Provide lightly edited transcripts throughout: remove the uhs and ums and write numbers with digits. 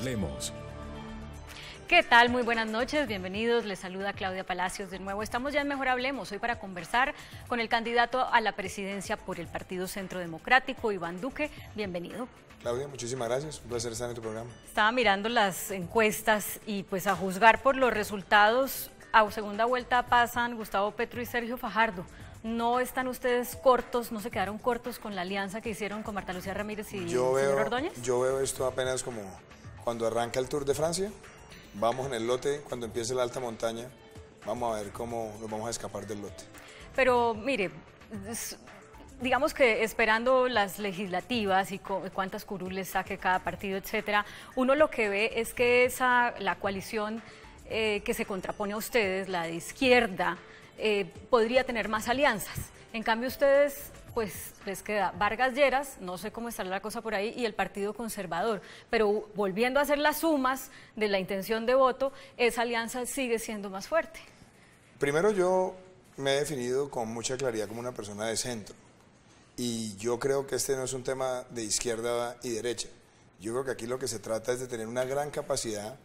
Hablemos. ¿Qué tal? Muy buenas noches, bienvenidos. Les saluda Claudia Palacios de nuevo. Estamos ya en Mejor Hablemos, hoy para conversar con el candidato a la presidencia por el Partido Centro Democrático, Iván Duque. Bienvenido. Claudia, muchísimas gracias. Un placer estar en tu programa. Estaba mirando las encuestas y pues a juzgar por los resultados, a segunda vuelta pasan Gustavo Petro y Sergio Fajardo. ¿No están ustedes cortos, no se quedaron cortos con la alianza que hicieron con Marta Lucía Ramírez y el señor Ordóñez? Yo veo esto apenas como cuando arranca el Tour de Francia. Vamos en el lote, cuando empiece la alta montaña, vamos a ver cómo nos vamos a escapar del lote. Pero mire, digamos que esperando las legislativas y cuántas curules saque cada partido, etcétera, uno lo que ve es que la coalición que se contrapone a ustedes, la de izquierda, podría tener más alianzas. En cambio ustedes, pues les queda Vargas Lleras, no sé cómo estará la cosa por ahí, y el Partido Conservador. Pero volviendo a hacer las sumas de la intención de voto, esa alianza sigue siendo más fuerte. Primero, yo me he definido con mucha claridad como una persona de centro. Y yo creo que este no es un tema de izquierda y derecha. Yo creo que aquí lo que se trata es de tener una gran capacidad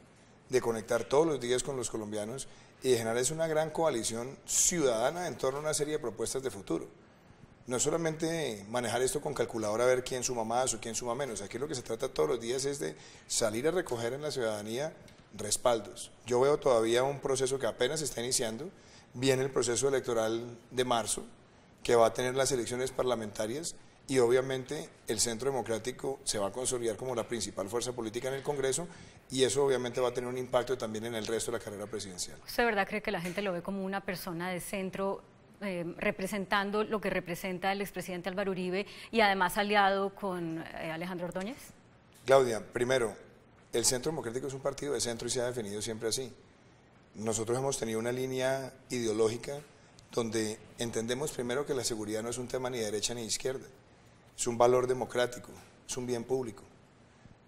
de conectar todos los días con los colombianos y de generar una gran coalición ciudadana en torno a una serie de propuestas de futuro. No es solamente manejar esto con calculadora a ver quién suma más o quién suma menos. Aquí lo que se trata todos los días es de salir a recoger en la ciudadanía respaldos. Yo veo todavía un proceso que apenas está iniciando. Viene el proceso electoral de marzo, que va a tener las elecciones parlamentarias, y obviamente el Centro Democrático se va a consolidar como la principal fuerza política en el Congreso, y eso obviamente va a tener un impacto también en el resto de la carrera presidencial. ¿Usted de verdad cree que la gente lo ve como una persona de centro, representando lo que representa el expresidente Álvaro Uribe y además aliado con Alejandro Ordóñez? Claudia, primero, el Centro Democrático es un partido de centro y se ha definido siempre así. Nosotros hemos tenido una línea ideológica donde entendemos primero que la seguridad no es un tema ni de derecha ni de izquierda, es un valor democrático, es un bien público,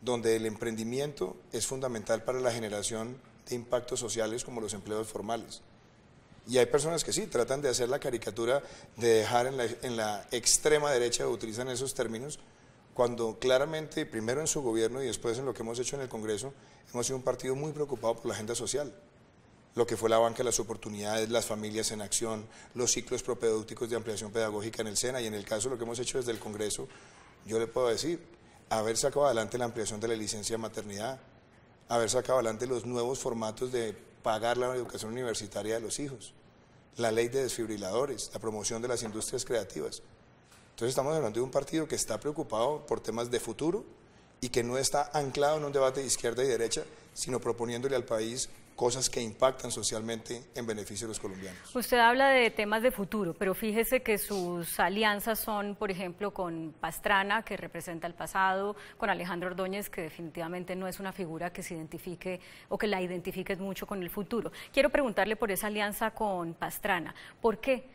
donde el emprendimiento es fundamental para la generación de impactos sociales como los empleos formales. Y hay personas que sí, tratan de hacer la caricatura de dejar en la extrema derecha, utilizan esos términos, cuando claramente, primero en su gobierno y después en lo que hemos hecho en el Congreso, hemos sido un partido muy preocupado por la agenda social. Lo que fue la banca de las oportunidades, las familias en acción, los ciclos propedéuticos de ampliación pedagógica en el SENA, y en el caso de lo que hemos hecho desde el Congreso, yo le puedo decir, haber sacado adelante la ampliación de la licencia de maternidad, haber sacado adelante los nuevos formatos de pagar la educación universitaria de los hijos, la ley de desfibriladores, la promoción de las industrias creativas. Entonces estamos hablando de un partido que está preocupado por temas de futuro y que no está anclado en un debate de izquierda y derecha, sino proponiéndole al país cosas que impactan socialmente en beneficio de los colombianos. Usted habla de temas de futuro, pero fíjese que sus alianzas son, por ejemplo, con Pastrana, que representa el pasado, con Alejandro Ordóñez, que definitivamente no es una figura que se identifique o que la identifique mucho con el futuro. Quiero preguntarle por esa alianza con Pastrana. ¿Por qué?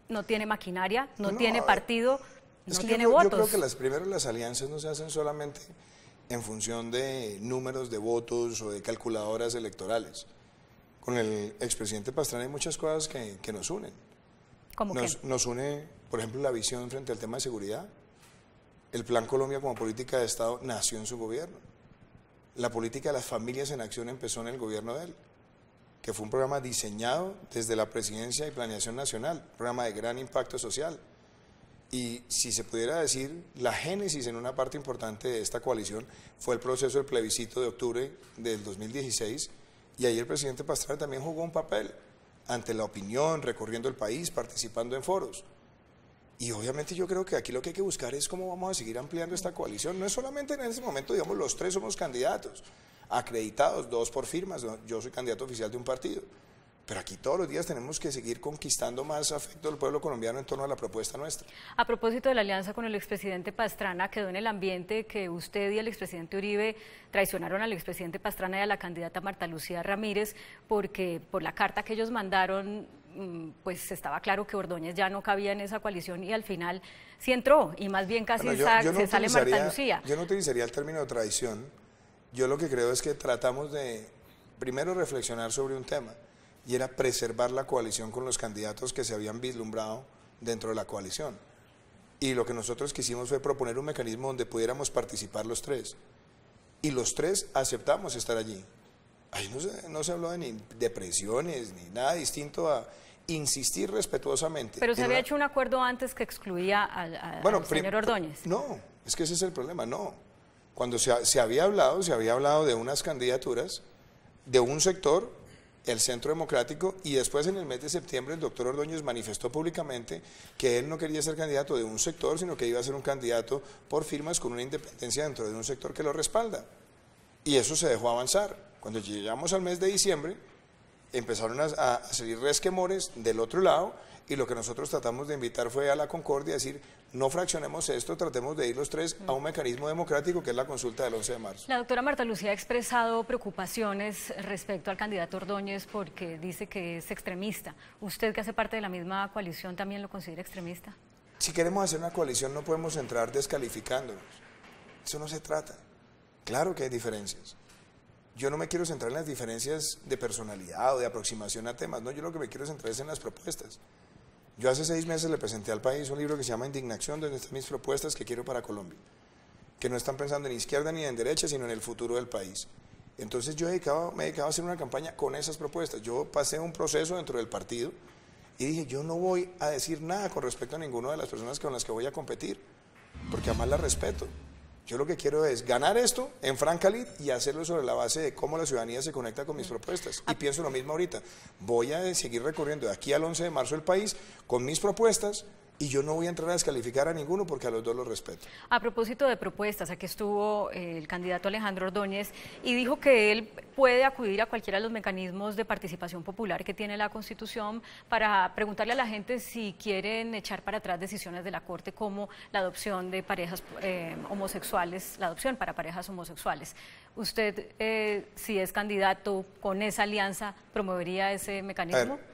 ¿No tiene maquinaria? ¿No tiene partido? ¿No tiene votos? Yo creo que primero las alianzas no se hacen solamente en función de números de votos o de calculadoras electorales. Con el expresidente Pastrana hay muchas cosas que nos unen. ¿Cómo qué? Nos une, por ejemplo, la visión frente al tema de seguridad. El Plan Colombia como política de Estado nació en su gobierno. La política de las familias en acción empezó en el gobierno de él, que fue un programa diseñado desde la Presidencia y Planeación Nacional, un programa de gran impacto social. Y si se pudiera decir, la génesis en una parte importante de esta coalición fue el proceso del plebiscito de octubre del 2016, y ahí el presidente Pastrana también jugó un papel ante la opinión, recorriendo el país, participando en foros. Y obviamente yo creo que aquí lo que hay que buscar es cómo vamos a seguir ampliando esta coalición. No es solamente en ese momento, digamos, los tres somos candidatos, acreditados, 2 por firmas, yo soy candidato oficial de un partido. Pero aquí todos los días tenemos que seguir conquistando más afecto del pueblo colombiano en torno a la propuesta nuestra. A propósito de la alianza con el expresidente Pastrana, quedó en el ambiente que usted y el expresidente Uribe traicionaron al expresidente Pastrana y a la candidata Marta Lucía Ramírez, porque por la carta que ellos mandaron, pues estaba claro que Ordóñez ya no cabía en esa coalición y al final sí entró, y más bien casi se sale Marta Lucía. Yo no utilizaría el término traición. Yo lo que creo es que tratamos de primero reflexionar sobre un tema, y era preservar la coalición con los candidatos que se habían vislumbrado dentro de la coalición. Y lo que nosotros quisimos fue proponer un mecanismo donde pudiéramos participar los tres. y los tres aceptamos estar allí. Ahí no se habló de ni de presiones ni nada distinto a insistir respetuosamente. Pero se había hecho un acuerdo antes que excluía al señor Ordóñez. No, es que ese es el problema, no. Cuando se había hablado de unas candidaturas de un sector, el Centro Democrático, y después en el mes de septiembre el doctor Ordóñez manifestó públicamente que él no quería ser candidato de un sector, sino que iba a ser un candidato por firmas con una independencia dentro de un sector que lo respalda. Y eso se dejó avanzar. Cuando llegamos al mes de diciembre, empezaron a salir resquemores del otro lado, y lo que nosotros tratamos de invitar fue a la concordia, decir, no fraccionemos esto, tratemos de ir los tres a un mecanismo democrático que es la consulta del 11 de marzo. La doctora Marta Lucía ha expresado preocupaciones respecto al candidato Ordóñez porque dice que es extremista. ¿Usted, que hace parte de la misma coalición, también lo considera extremista? Si queremos hacer una coalición no podemos entrar descalificándonos. Eso no se trata. Claro que hay diferencias. Yo no me quiero centrar en las diferencias de personalidad o de aproximación a temas, no, yo lo que me quiero centrar es en las propuestas. Yo hace 6 meses le presenté al país un libro que se llama Indignación, donde están mis propuestas que quiero para Colombia, que no están pensando en izquierda ni en derecha, sino en el futuro del país. Entonces yo me he dedicado a hacer una campaña con esas propuestas. Yo pasé un proceso dentro del partido y dije, yo no voy a decir nada con respecto a ninguna de las personas con las que voy a competir, porque además las respeto. Yo lo que quiero es ganar esto en franca lid y hacerlo sobre la base de cómo la ciudadanía se conecta con mis propuestas. Y pienso lo mismo ahorita. Voy a seguir recorriendo de aquí al 11 de marzo el país con mis propuestas y yo no voy a entrar a descalificar a ninguno porque a los dos los respeto. A propósito de propuestas, aquí estuvo el candidato Alejandro Ordóñez y dijo que él puede acudir a cualquiera de los mecanismos de participación popular que tiene la Constitución para preguntarle a la gente si quieren echar para atrás decisiones de la Corte como la adopción de parejas homosexuales, la adopción para parejas homosexuales. ¿Usted, si es candidato con esa alianza, promovería ese mecanismo? A ver,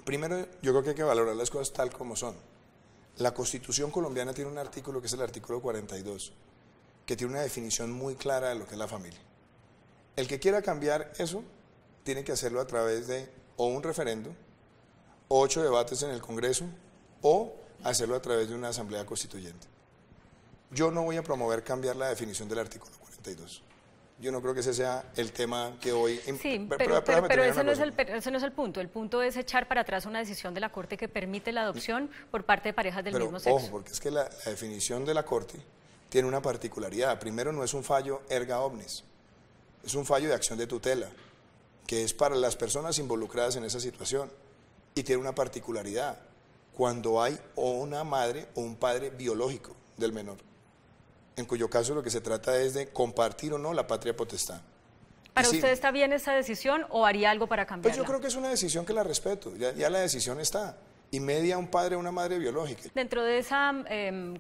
primero, yo creo que hay que valorar las cosas tal como son. La Constitución colombiana tiene un artículo que es el artículo 42, que tiene una definición muy clara de lo que es la familia. El que quiera cambiar eso, tiene que hacerlo a través de o un referendo, 8 debates en el Congreso, o hacerlo a través de una asamblea constituyente. Yo no voy a promover cambiar la definición del artículo 42. Yo no creo que ese sea el tema que hoy... Sí, pero ese no es el punto. El punto es echar para atrás una decisión de la Corte que permite la adopción por parte de parejas del mismo sexo. Ojo, porque es que la definición de la Corte tiene una particularidad. Primero, no es un fallo erga omnes, es un fallo de acción de tutela, que es para las personas involucradas en esa situación. Y tiene una particularidad, cuando hay o una madre o un padre biológico del menor, en cuyo caso lo que se trata es de compartir o no la patria potestad. ¿Para usted está bien esa decisión o haría algo para cambiarla? Pues yo creo que es una decisión que la respeto, ya la decisión está, y media un padre o una madre biológica. Dentro de esa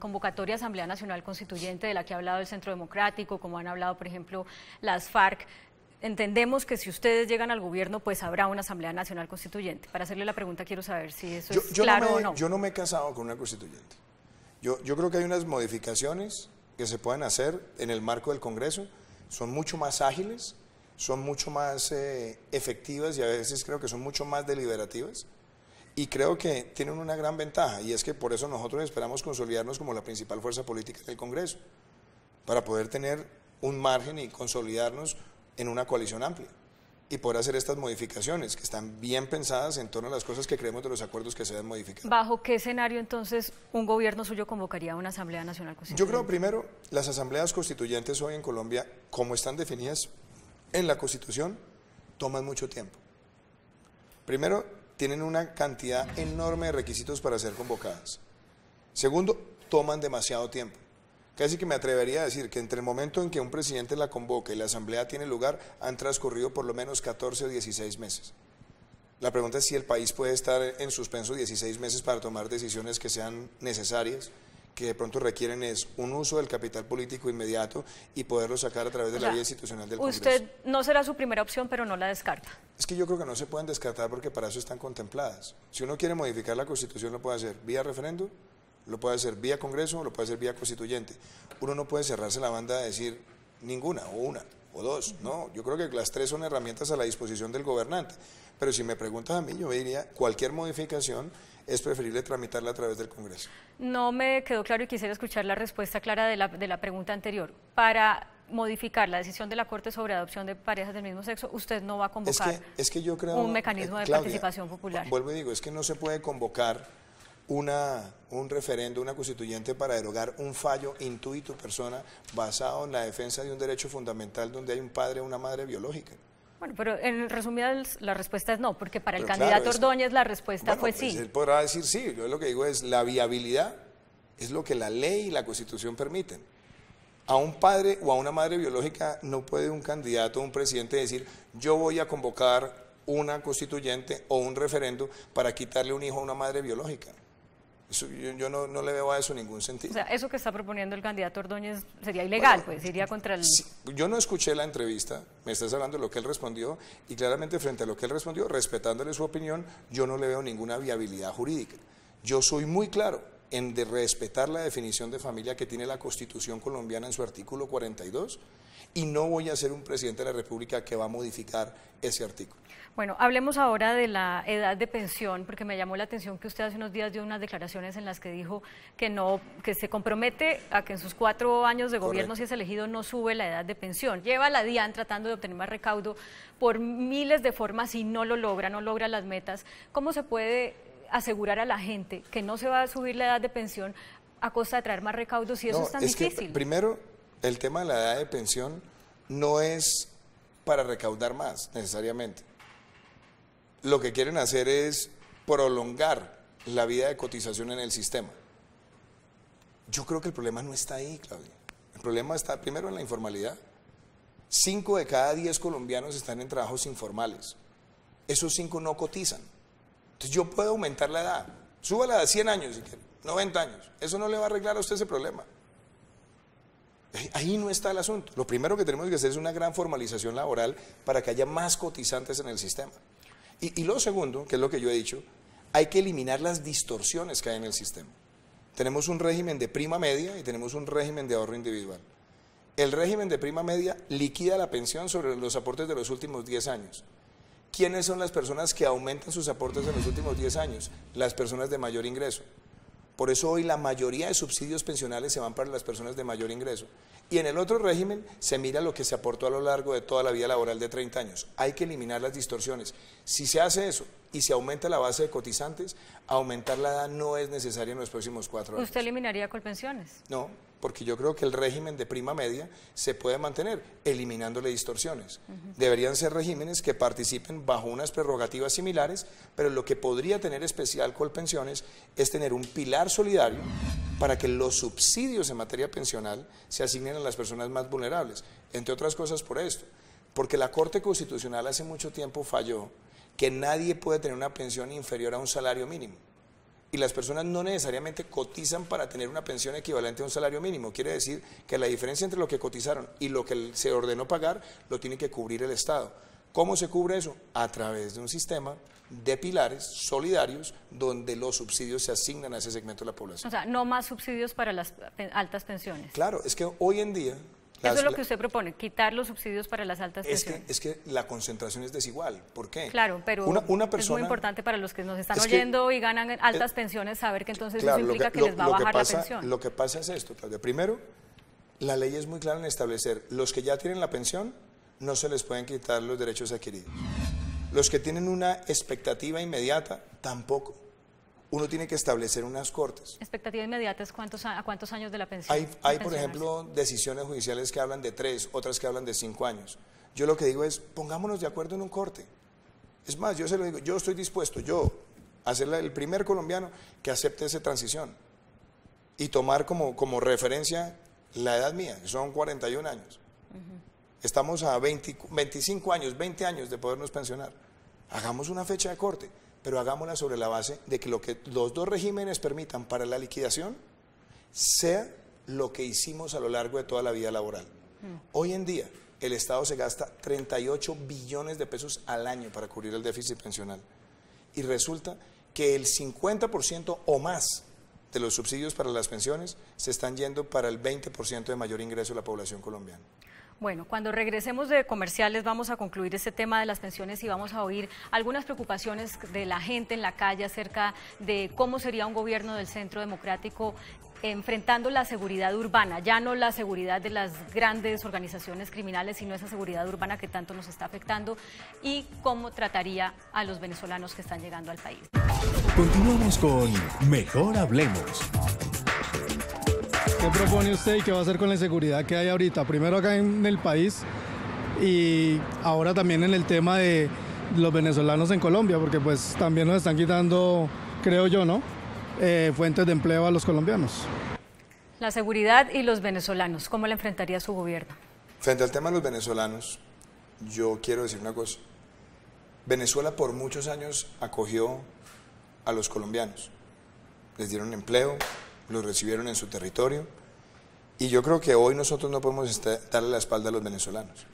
convocatoria Asamblea Nacional Constituyente de la que ha hablado el Centro Democrático, como han hablado, por ejemplo, las FARC, entendemos que si ustedes llegan al gobierno, pues habrá una Asamblea Nacional Constituyente. Para hacerle la pregunta, quiero saber si eso es claro o no. Yo no me he casado con una constituyente. Yo creo que hay unas modificaciones que se pueden hacer en el marco del Congreso, son mucho más ágiles, son mucho más efectivas y a veces creo que son mucho más deliberativas y creo que tienen una gran ventaja y es que por eso nosotros esperamos consolidarnos como la principal fuerza política del Congreso, para poder tener un margen y consolidarnos en una coalición amplia y poder hacer estas modificaciones que están bien pensadas en torno a las cosas que creemos de los acuerdos que se deben modificar. ¿Bajo qué escenario entonces un gobierno suyo convocaría una Asamblea Nacional Constituyente? Yo creo primero, las asambleas constituyentes hoy en Colombia, como están definidas en la Constitución, toman mucho tiempo. Primero, tienen una cantidad enorme de requisitos para ser convocadas. Segundo, toman demasiado tiempo. Casi que me atrevería a decir que entre el momento en que un presidente la convoca y la asamblea tiene lugar, han transcurrido por lo menos 14 o 16 meses. La pregunta es si el país puede estar en suspenso 16 meses para tomar decisiones que sean necesarias, que de pronto requieren es un uso del capital político inmediato y poderlo sacar a través de la vía institucional del Congreso. Usted no será su primera opción, pero no la descarta. Es que yo creo que no se pueden descartar porque para eso están contempladas. Si uno quiere modificar la Constitución, lo puede hacer vía referéndum, lo puede hacer vía Congreso, lo puede hacer vía constituyente. Uno no puede cerrarse la banda de decir ninguna, o una, o dos. No, yo creo que las tres son herramientas a la disposición del gobernante. Pero si me preguntas a mí, yo diría cualquier modificación es preferible tramitarla a través del Congreso. No me quedó claro y quisiera escuchar la respuesta clara de la pregunta anterior. Para modificar la decisión de la Corte sobre adopción de parejas del mismo sexo, usted no va a convocar es que yo creo, un mecanismo de Claudia, participación popular. Vuelvo y digo, es que no se puede convocar un referendo, una constituyente para derogar un fallo intuito persona basado en la defensa de un derecho fundamental donde hay un padre o una madre biológica. Bueno, pero en resumidas la respuesta es no, porque para el Pero candidato claro, Ordóñez la respuesta bueno, fue pues sí. él podrá decir sí, yo lo que digo es la viabilidad es lo que la ley y la Constitución permiten. A un padre o a una madre biológica no puede un candidato o un presidente decir yo voy a convocar una constituyente o un referendo para quitarle un hijo a una madre biológica. Eso, yo no le veo a eso ningún sentido. O sea, eso que está proponiendo el candidato Ordóñez sería ilegal, Bueno, pues iría contra el... Sí, yo no escuché la entrevista, me estás hablando de lo que él respondió y claramente frente a lo que él respondió, respetándole su opinión, yo no le veo ninguna viabilidad jurídica. Yo soy muy claro en de respetar la definición de familia que tiene la Constitución colombiana en su artículo 42 y no voy a ser un presidente de la República que va a modificar ese artículo. Bueno, hablemos ahora de la edad de pensión, porque me llamó la atención que usted hace unos días dio unas declaraciones en las que dijo que no, que se compromete a que en sus 4 años de gobierno, Correcto. si es elegido, no sube la edad de pensión. Lleva la DIAN tratando de obtener más recaudo por miles de formas y no lo logra, no logra las metas. ¿Cómo se puede asegurar a la gente que no se va a subir la edad de pensión a costa de traer más recaudo si eso es tan difícil? Primero, el tema de la edad de pensión no es para recaudar más necesariamente. Lo que quieren hacer es prolongar la vida de cotización en el sistema. Yo creo que el problema no está ahí, Claudia. El problema está primero en la informalidad. 5 de cada 10 colombianos están en trabajos informales. Esos 5 no cotizan. Entonces yo puedo aumentar la edad. Súbala a 100 años si quiere, 90 años. Eso no le va a arreglar a usted ese problema. Ahí no está el asunto. Lo primero que tenemos que hacer es una gran formalización laboral para que haya más cotizantes en el sistema. Y lo segundo, que es lo que yo he dicho, hay que eliminar las distorsiones que hay en el sistema. Tenemos un régimen de prima media y tenemos un régimen de ahorro individual. El régimen de prima media liquida la pensión sobre los aportes de los últimos 10 años. ¿Quiénes son las personas que aumentan sus aportes en los últimos 10 años? Las personas de mayor ingreso. Por eso hoy la mayoría de subsidios pensionales se van para las personas de mayor ingreso. Y en el otro régimen se mira lo que se aportó a lo largo de toda la vida laboral de 30 años. Hay que eliminar las distorsiones. Si se hace eso y se aumenta la base de cotizantes, aumentar la edad no es necesario en los próximos 4 años. ¿Usted eliminaría Colpensiones? No, porque yo creo que el régimen de prima media se puede mantener eliminándole distorsiones. Deberían ser regímenes que participen bajo unas prerrogativas similares, pero lo que podría tener especial Colpensiones es tener un pilar solidario para que los subsidios en materia pensional se asignen a las personas más vulnerables, entre otras cosas por esto, porque la Corte Constitucional hace mucho tiempo falló que nadie puede tener una pensión inferior a un salario mínimo. Y las personas no necesariamente cotizan para tener una pensión equivalente a un salario mínimo. Quiere decir que la diferencia entre lo que cotizaron y lo que se ordenó pagar lo tiene que cubrir el Estado. ¿Cómo se cubre eso? A través de un sistema de pilares solidarios donde los subsidios se asignan a ese segmento de la población. O sea, no más subsidios para las altas pensiones. Claro, es que hoy en día... Eso es lo que usted propone, quitar los subsidios para las altas pensiones. Es que la concentración es desigual. ¿Por qué? Claro, pero una persona, es muy importante para los que nos están oyendo y ganan altas pensiones saber que entonces claro, eso implica que les va a bajar la pensión. Lo que pasa es esto, Claudia. Primero, la ley es muy clara en establecer, los que ya tienen la pensión no se les pueden quitar los derechos adquiridos. Los que tienen una expectativa inmediata, tampoco. Uno tiene que establecer unas cortes. Expectativa inmediata es a cuántos años de la pensión. Hay por ejemplo, decisiones judiciales que hablan de 3, otras que hablan de 5 años. Yo lo que digo es, pongámonos de acuerdo en un corte. Es más, yo se lo digo, yo estoy dispuesto, a ser el primer colombiano que acepte esa transición y tomar como referencia la edad mía, que son 41 años. Estamos a 25 años, 20 años de podernos pensionar. Hagamos una fecha de corte, pero hagámosla sobre la base de que lo que los dos regímenes permitan para la liquidación sea lo que hicimos a lo largo de toda la vida laboral. Hoy en día, el Estado se gasta 38 billones de pesos al año para cubrir el déficit pensional. Y resulta que el 50% o más de los subsidios para las pensiones se están yendo para el 20% de mayor ingreso de la población colombiana. Bueno, cuando regresemos de comerciales vamos a concluir este tema de las pensiones y vamos a oír algunas preocupaciones de la gente en la calle acerca de cómo sería un gobierno del Centro Democrático enfrentando la seguridad urbana, ya no la seguridad de las grandes organizaciones criminales, sino esa seguridad urbana que tanto nos está afectando, y cómo trataría a los venezolanos que están llegando al país. Continuamos con Mejor Hablemos. ¿Qué propone usted y qué va a hacer con la inseguridad que hay ahorita? Primero acá en el país y ahora también en el tema de los venezolanos en Colombia, porque pues también nos están quitando, creo yo, ¿no? Fuentes de empleo a los colombianos. La seguridad y los venezolanos, ¿cómo la enfrentaría su gobierno? Frente al tema de los venezolanos, yo quiero decir una cosa. Venezuela por muchos años acogió a los colombianos. Les dieron empleo, los recibieron en su territorio, y yo creo que hoy nosotros no podemos darle la espalda a los venezolanos.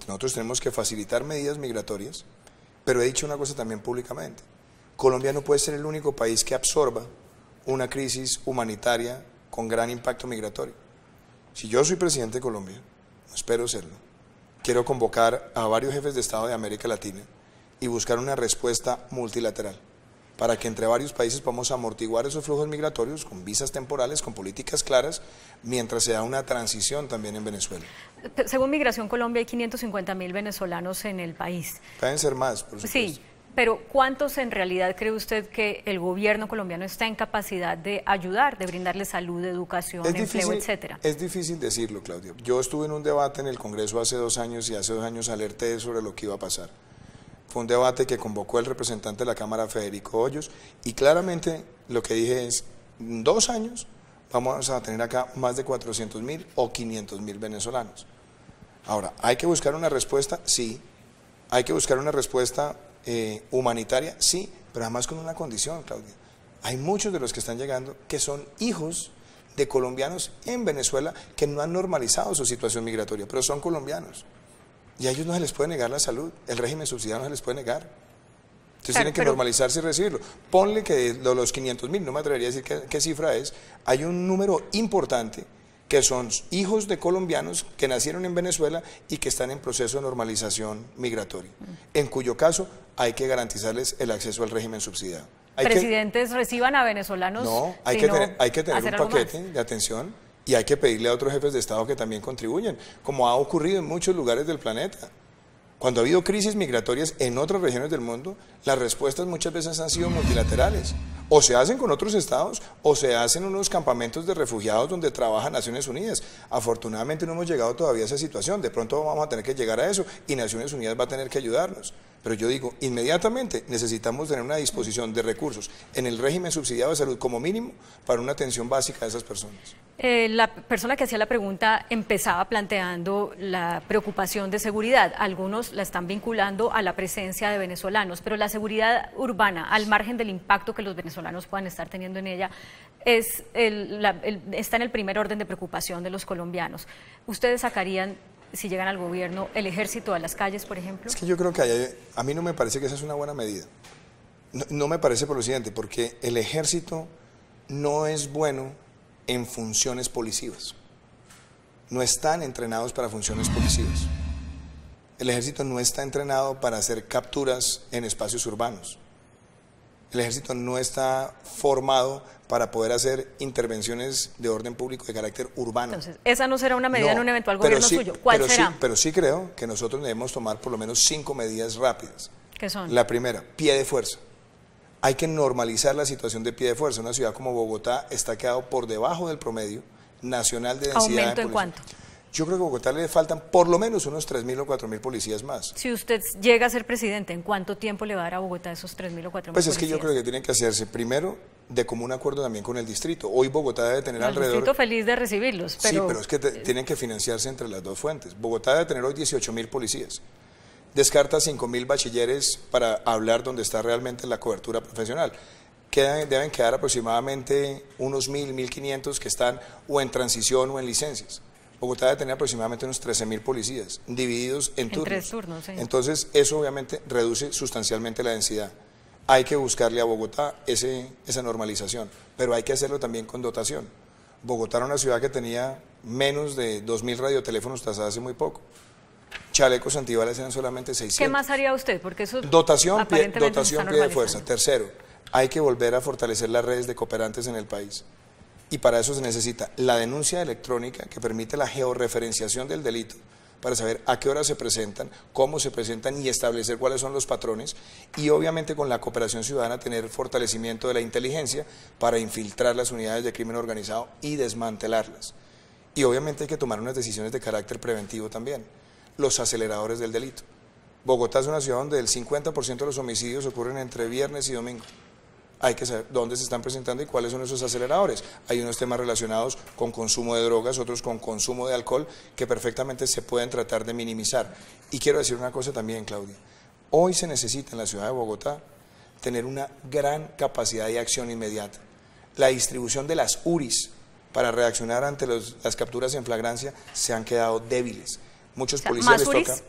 Nosotros tenemos que facilitar medidas migratorias, pero he dicho una cosa también públicamente. Colombia no puede ser el único país que absorba una crisis humanitaria con gran impacto migratorio. Si yo soy presidente de Colombia, no espero serlo, quiero convocar a varios jefes de Estado de América Latina y buscar una respuesta multilateral para que entre varios países podamos amortiguar esos flujos migratorios con visas temporales, con políticas claras, mientras se da una transición también en Venezuela. Según Migración Colombia hay 550.000 venezolanos en el país. Pueden ser más, por supuesto. Sí, pero ¿cuántos en realidad cree usted que el gobierno colombiano está en capacidad de ayudar, de brindarles salud, educación, empleo, etcétera? Es difícil decirlo, Claudia. Yo estuve en un debate en el Congreso hace 2 años y hace 2 años alerté sobre lo que iba a pasar. Fue un debate que convocó el representante de la Cámara, Federico Hoyos, y claramente lo que dije es, en 2 años vamos a tener acá más de 400.000 o 500.000 venezolanos. Ahora, ¿hay que buscar una respuesta? Sí. ¿Hay que buscar una respuesta humanitaria? Sí, pero además con una condición, Claudia. Hay muchos de los que están llegando que son hijos de colombianos en Venezuela que no han normalizado su situación migratoria, pero son colombianos. Y a ellos no se les puede negar la salud, el régimen subsidiado no se les puede negar. Entonces tienen que normalizarse y recibirlo. Ponle que de los 500.000, no me atrevería a decir qué cifra es, hay un número importante que son hijos de colombianos que nacieron en Venezuela y que están en proceso de normalización migratoria, en cuyo caso hay que garantizarles el acceso al régimen subsidiado. Presidentes reciban a venezolanos. No, hay que tener un paquete de atención. Y hay que pedirle a otros jefes de Estado que también contribuyan, como ha ocurrido en muchos lugares del planeta. Cuando ha habido crisis migratorias en otras regiones del mundo, las respuestas muchas veces han sido multilaterales. O se hacen con otros estados, o se hacen unos campamentos de refugiados donde trabaja Naciones Unidas. Afortunadamente no hemos llegado todavía a esa situación, de pronto vamos a tener que llegar a eso y Naciones Unidas va a tener que ayudarnos. Pero yo digo, inmediatamente necesitamos tener una disposición de recursos en el régimen subsidiado de salud como mínimo para una atención básica de esas personas. La persona que hacía la pregunta empezaba planteando la preocupación de seguridad. Algunos la están vinculando a la presencia de venezolanos, pero la seguridad urbana, al margen del impacto que los venezolanos puedan estar teniendo en ella, está en el primer orden de preocupación de los colombianos. ¿Ustedes sacarían, si llegan al gobierno, el ejército a las calles, por ejemplo? Es que yo creo que a mí no me parece que esa es una buena medida. No me parece por lo siguiente, porque el ejército no es bueno en funciones policivas. No están entrenados para funciones policivas. El ejército no está entrenado para hacer capturas en espacios urbanos. El ejército no está formado para poder hacer intervenciones de orden público de carácter urbano. Entonces, esa no será una medida en un eventual gobierno suyo. ¿Cuál será? Pero sí creo que nosotros debemos tomar por lo menos 5 medidas rápidas. ¿Qué son? La primera, pie de fuerza. Hay que normalizar la situación de pie de fuerza. Una ciudad como Bogotá está quedado por debajo del promedio nacional de densidad. ¿Aumento en cuánto? Yo creo que a Bogotá le faltan por lo menos unos 3.000 o 4.000 policías más. Si usted llega a ser presidente, ¿en cuánto tiempo le va a dar a Bogotá esos 3.000 o 4.000 policías? Pues es que yo creo que tienen que hacerse primero de común acuerdo también con el distrito. Hoy Bogotá debe tener alrededor... El distrito feliz de recibirlos, pero... Sí, pero es que tienen que financiarse entre las dos fuentes. Bogotá debe tener hoy 18.000 policías. Descarta 5.000 bachilleres para hablar donde está realmente la cobertura profesional. Deben quedar aproximadamente unos 1.000, 1.500 que están o en transición o en licencias. Bogotá debe tener aproximadamente unos 13.000 policías, divididos en turnos. 3 turnos, sí. Entonces, eso obviamente reduce sustancialmente la densidad. Hay que buscarle a Bogotá esa normalización, pero hay que hacerlo también con dotación. Bogotá era una ciudad que tenía menos de 2.000 radioteléfonos hasta hace muy poco. Chalecos antibalas eran solamente 600. ¿Qué más haría usted? Porque eso dotación, pie de fuerza. Tercero, hay que volver a fortalecer las redes de cooperantes en el país. Y para eso se necesita la denuncia electrónica que permite la georreferenciación del delito para saber a qué hora se presentan, cómo se presentan y establecer cuáles son los patrones, y obviamente con la cooperación ciudadana tener fortalecimiento de la inteligencia para infiltrar las unidades de crimen organizado y desmantelarlas. Y obviamente hay que tomar unas decisiones de carácter preventivo también, los aceleradores del delito. Bogotá es una ciudad donde el 50% de los homicidios ocurren entre viernes y domingo. Hay que saber dónde se están presentando y cuáles son esos aceleradores. Hay unos temas relacionados con consumo de drogas, otros con consumo de alcohol, que perfectamente se pueden tratar de minimizar. Y quiero decir una cosa también, Claudia. Hoy se necesita en la ciudad de Bogotá tener una gran capacidad de acción inmediata. La distribución de las URIs para reaccionar ante las capturas en flagrancia se han quedado débiles. Muchos policías les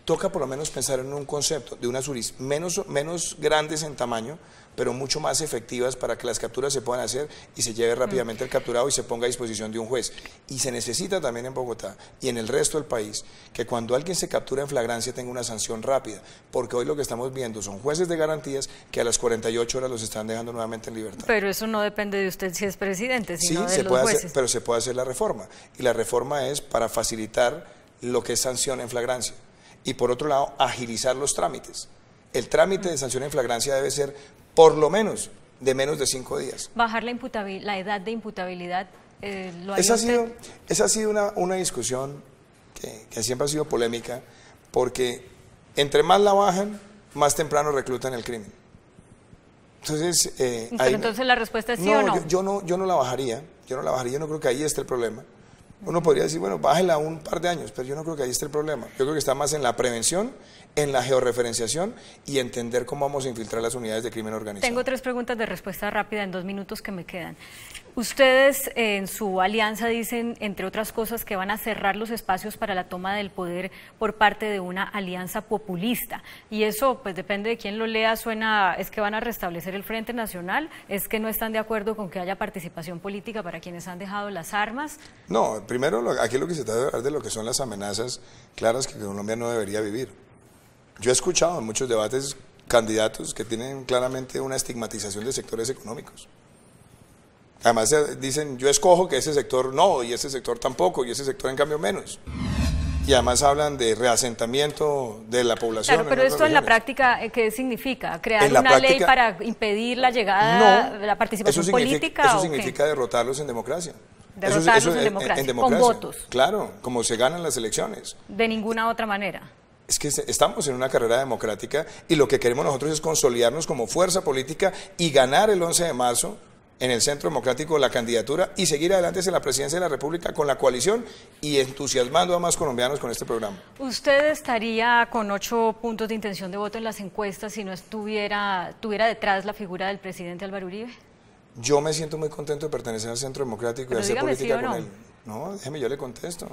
toca por lo menos pensar en un concepto de unas URIs menos grandes en tamaño, pero mucho más efectivas para que las capturas se puedan hacer y se lleve rápidamente el capturado y se ponga a disposición de un juez. Y se necesita también en Bogotá y en el resto del país que cuando alguien se captura en flagrancia tenga una sanción rápida, porque hoy lo que estamos viendo son jueces de garantías que a las 48 horas los están dejando nuevamente en libertad. Pero eso no depende de usted si es presidente, sino sí, de los jueces. Hacer, pero se puede hacer la reforma, y la reforma es para facilitar lo que es sanción en flagrancia. Y por otro lado, agilizar los trámites. El trámite de sanción en flagrancia debe ser por lo menos de menos de 5 días. Bajar la edad de imputabilidad, ¿lo haría esa ha sido una discusión que siempre ha sido polémica, porque entre más la bajan, más temprano reclutan el crimen. Entonces, entonces la respuesta es sí o no. Yo no la bajaría, yo no creo que ahí esté el problema. Uno podría decir, bueno, bájela un par de años, pero yo no creo que ahí esté el problema. Yo creo que está más en la prevención, en la georreferenciación y entender cómo vamos a infiltrar las unidades de crimen organizado. Tengo 3 preguntas de respuesta rápida en 2 minutos que me quedan. Ustedes en su alianza dicen, entre otras cosas, que van a cerrar los espacios para la toma del poder por parte de una alianza populista. Y eso, pues depende de quién lo lea, suena, es que van a restablecer el Frente Nacional, es que no están de acuerdo con que haya participación política para quienes han dejado las armas. No, primero aquí lo que se trata de hablar de lo que son las amenazas claras que Colombia no debería vivir. Yo he escuchado en muchos debates candidatos que tienen claramente una estigmatización de sectores económicos. Además dicen, yo escojo que ese sector no, y ese sector tampoco, y ese sector en cambio menos. Y además hablan de reasentamiento de la población. Claro, pero esto en la práctica, ¿qué significa? ¿Crear una ley para impedir la llegada de la participación política? Eso significa derrotarlos en democracia. Derrotarlos en democracia, con votos. Claro, como se ganan las elecciones. De ninguna otra manera. Es que estamos en una carrera democrática y lo que queremos nosotros es consolidarnos como fuerza política y ganar el 11 de marzo en el Centro Democrático la candidatura y seguir adelante hacia la presidencia de la República con la coalición y entusiasmando a más colombianos con este programa. ¿Usted estaría con 8 puntos de intención de voto en las encuestas si no tuviera detrás la figura del presidente Álvaro Uribe? Yo me siento muy contento de pertenecer al Centro Democrático y hacer política con él. No, déjeme, yo le contesto.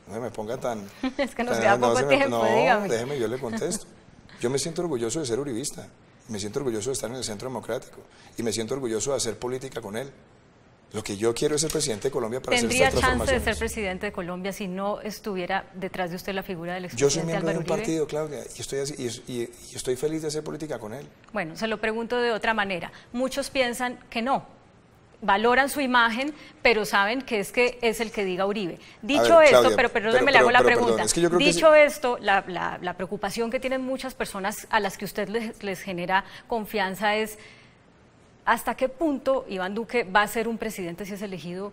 No me ponga tan... Es que nos queda poco tiempo, dígame. Déjeme, yo le contesto. Yo me siento orgulloso de ser uribista, me siento orgulloso de estar en el Centro Democrático y me siento orgulloso de hacer política con él. Lo que yo quiero es ser presidente de Colombia para hacer estas transformaciones. ¿Tendría chance de ser presidente de Colombia si no estuviera detrás de usted la figura del expresidente Álvaro Uribe? Yo soy miembro de un partido, Claudia, y estoy feliz de hacer política con él. Bueno, se lo pregunto de otra manera. Muchos piensan que no. Valoran su imagen, pero saben que es el que diga Uribe. Dicho esto, perdóneme, le hago la pregunta. Es que dicho esto, la preocupación que tienen muchas personas a las que usted les genera confianza es ¿hasta qué punto Iván Duque va a ser un presidente si es elegido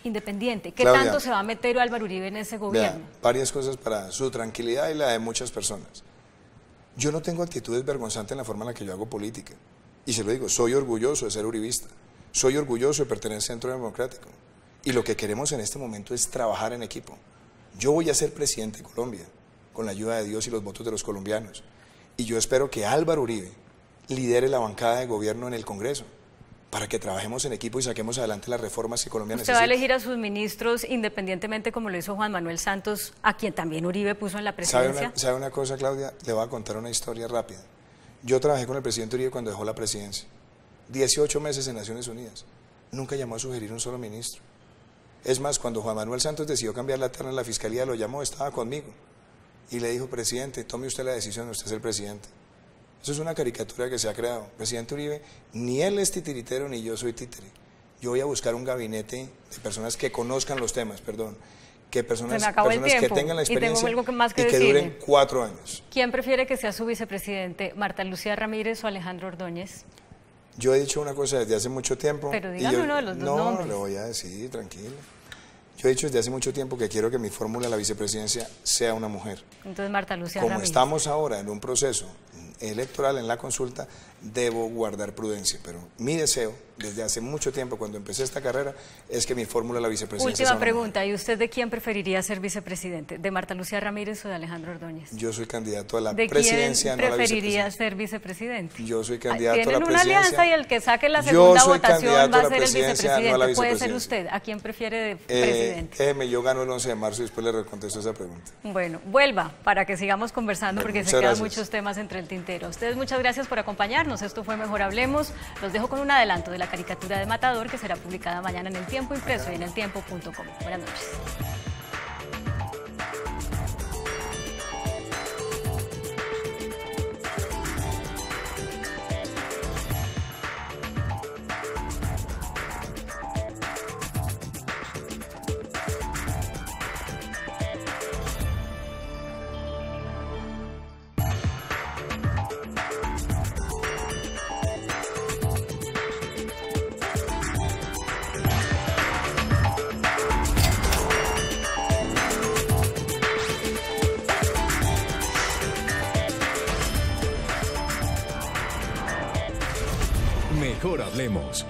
independiente? ¿Qué Claudia, tanto se va a meter Álvaro Uribe en ese gobierno? Varias cosas para su tranquilidad y la de muchas personas. Yo no tengo actitudes vergonzantes en la forma en la que yo hago política. Y se lo digo, soy orgulloso de ser uribista. Soy orgulloso de pertenecer al Centro Democrático y lo que queremos en este momento es trabajar en equipo. Yo voy a ser presidente de Colombia con la ayuda de Dios y los votos de los colombianos y yo espero que Álvaro Uribe lidere la bancada de gobierno en el Congreso para que trabajemos en equipo y saquemos adelante las reformas que Colombia necesita. ¿Usted va a elegir a sus ministros independientemente como lo hizo Juan Manuel Santos, a quien también Uribe puso en la presidencia? ¿Sabe una cosa, Claudia? Le voy a contar una historia rápida. Yo trabajé con el presidente Uribe cuando dejó la presidencia. 18 meses en Naciones Unidas, nunca llamó a sugerir un solo ministro. Es más, cuando Juan Manuel Santos decidió cambiar la terna en la Fiscalía, lo llamó, estaba conmigo, y le dijo, presidente, tome usted la decisión, usted es el presidente. Eso es una caricatura que se ha creado. Presidente Uribe, ni él es titiritero, ni yo soy títere. Yo voy a buscar un gabinete de personas que conozcan los temas, que personas que tengan la experiencia y que duren 4 años. ¿Quién prefiere que sea su vicepresidente, Marta Lucía Ramírez o Alejandro Ordóñez? Yo he dicho una cosa desde hace mucho tiempo. Pero dígame uno de los dos nombres. No, le voy a decir, tranquilo. Yo he dicho desde hace mucho tiempo que quiero que mi fórmula de la vicepresidencia sea una mujer. Entonces, Marta Lucía Como Ramírez. estamos ahora en un proceso electoral, en la consulta, debo guardar prudencia. Pero mi deseo, desde hace mucho tiempo, cuando empecé esta carrera, es que mi fórmula de la vicepresidencia sea Última una pregunta, mujer. ¿y usted de quién preferiría ser vicepresidente? ¿De Marta Lucía Ramírez o de Alejandro Ordóñez? Yo soy candidato a la ¿De presidencia, quién no a la preferiría vicepresidencia. ser vicepresidente? Yo soy candidato a la Tienen una presidencia. alianza y el que saque la segunda votación va a ser el presidencia, vicepresidente. no a la Puede ser vicepresidencia. usted. ¿A quién prefiere de presidente? Yo gano el 11 de marzo y después le contesto esa pregunta. Bueno, vuelva para que sigamos conversando porque se muchas quedan gracias. muchos temas entre el tintero. A ustedes muchas gracias por acompañarnos. Esto fue Mejor Hablemos. Los dejo con un adelanto de la caricatura de Matador que será publicada mañana en El Tiempo Impreso y en eltiempo.com. Buenas noches. Mejor Hablemos.